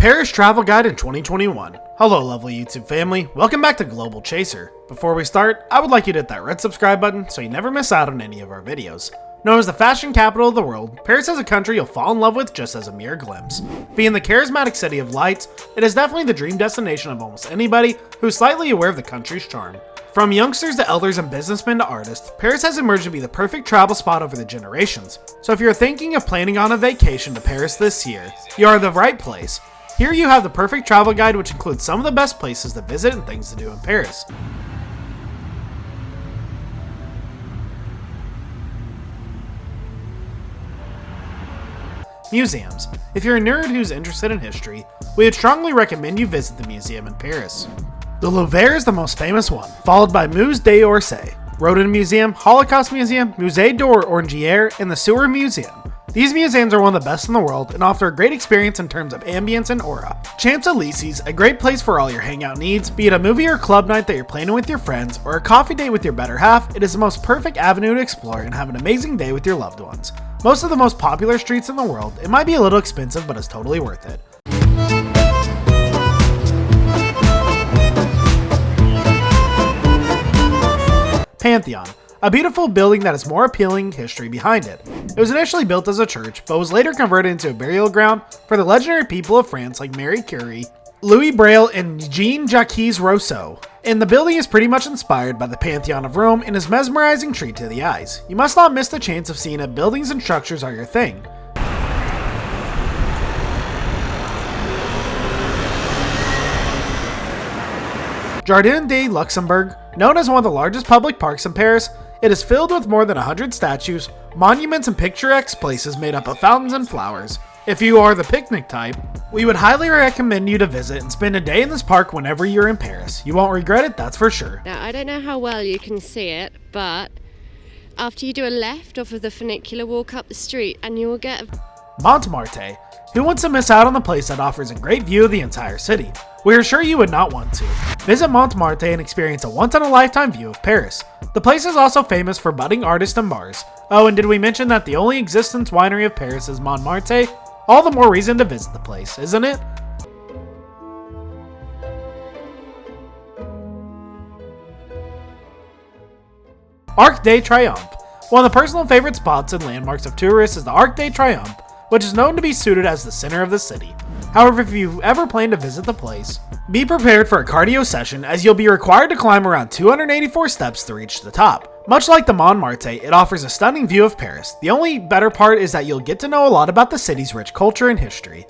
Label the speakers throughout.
Speaker 1: Paris Travel Guide in 2021. Hello lovely YouTube family, welcome back to Global Chaser. Before we start, I would like you to hit that red subscribe button so you never miss out on any of our videos. Known as the fashion capital of the world, Paris is a country you'll fall in love with just as a mere glimpse. Being the charismatic city of lights, it is definitely the dream destination of almost anybody who's slightly aware of the country's charm. From youngsters to elders and businessmen to artists, Paris has emerged to be the perfect travel spot over the generations. So if you're thinking of planning on a vacation to Paris this year, you are in the right place. Here you have the perfect travel guide which includes some of the best places to visit and things to do in Paris. Museums. If you're a nerd who's interested in history, we would strongly recommend you visit the museum in Paris. The Louvre is the most famous one, followed by Musée d'Orsay, Rodin Museum, Holocaust Museum, Musée d'Orangier, and the Sewer Museum. These museums are one of the best in the world and offer a great experience in terms of ambience and aura. Champs-Élysées, a great place for all your hangout needs, be it a movie or club night that you're planning with your friends or a coffee date with your better half, it is the most perfect avenue to explore and have an amazing day with your loved ones. Most of the most popular streets in the world, it might be a little expensive but it's totally worth it. Pantheon. A beautiful building that has more appealing history behind it. It was initially built as a church, but was later converted into a burial ground for the legendary people of France like Marie Curie, Louis Braille, and Jean-Jacques Rousseau. And the building is pretty much inspired by the Pantheon of Rome and is mesmerizing treat to the eyes. You must not miss the chance of seeing if buildings and structures are your thing. Jardin de Luxembourg, known as one of the largest public parks in Paris, it is filled with more than 100 statues, monuments, and picturesque places made up of fountains and flowers. If you are the picnic type, we would highly recommend you to visit and spend a day in this park whenever you're in Paris. You won't regret it, that's for sure.
Speaker 2: Now, I don't know how well you can see it, but after you do a left off of the funicular, walk up the street and you will get
Speaker 1: Montmartre. Who wants to miss out on the place that offers a great view of the entire city? We are sure you would not want to. Visit Montmartre and experience a once-in-a-lifetime view of Paris. The place is also famous for budding artists and bars. Oh, and did we mention that the only existence winery of Paris is Montmartre? All the more reason to visit the place, isn't it? Arc de Triomphe. One of the personal favorite spots and landmarks of tourists is the Arc de Triomphe, which is known to be suited as the center of the city. However, if you've ever planned to visit the place, be prepared for a cardio session as you'll be required to climb around 284 steps to reach the top. Much like the Montmartre, it offers a stunning view of Paris. The only better part is that you'll get to know a lot about the city's rich culture and history.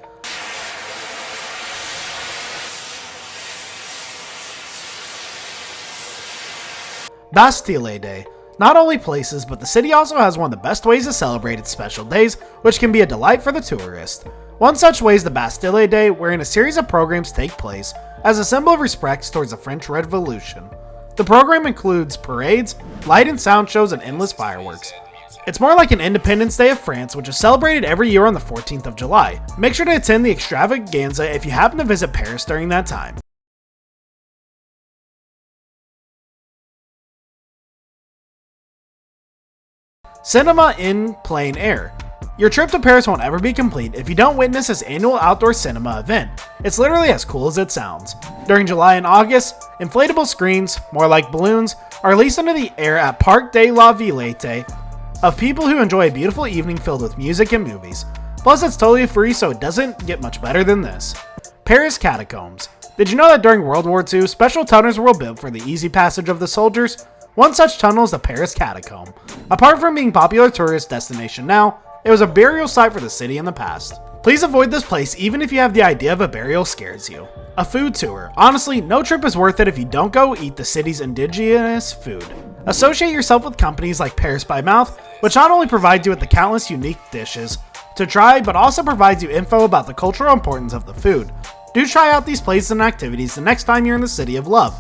Speaker 1: Bastille Day. Not only places, but the city also has one of the best ways to celebrate its special days, which can be a delight for the tourist. One such way is the Bastille Day, wherein a series of programs take place as a symbol of respect towards the French Revolution. The program includes parades, light and sound shows, and endless fireworks. It's more like an Independence Day of France, which is celebrated every year on the 14th of July. Make sure to attend the extravaganza if you happen to visit Paris during that time. Cinema in Plein Air. Your trip to Paris won't ever be complete if you don't witness this annual outdoor cinema event. It's literally as cool as it sounds. During July and August, inflatable screens, more like balloons, are released into the air at Parc de la Villette of people who enjoy a beautiful evening filled with music and movies. Plus it's totally free, so it doesn't get much better than this. Paris Catacombs. Did you know that during World War II, special tunnels were built for the easy passage of the soldiers? One such tunnel is the Paris Catacomb. Apart from being a popular tourist destination now, it was a burial site for the city in the past. Please avoid this place even if you have the idea of a burial scares you. A food tour. Honestly, no trip is worth it if you don't go eat the city's indigenous food. Associate yourself with companies like Paris by Mouth, which not only provides you with the countless unique dishes to try, but also provides you info about the cultural importance of the food. Do try out these places and activities the next time you're in the City of Love.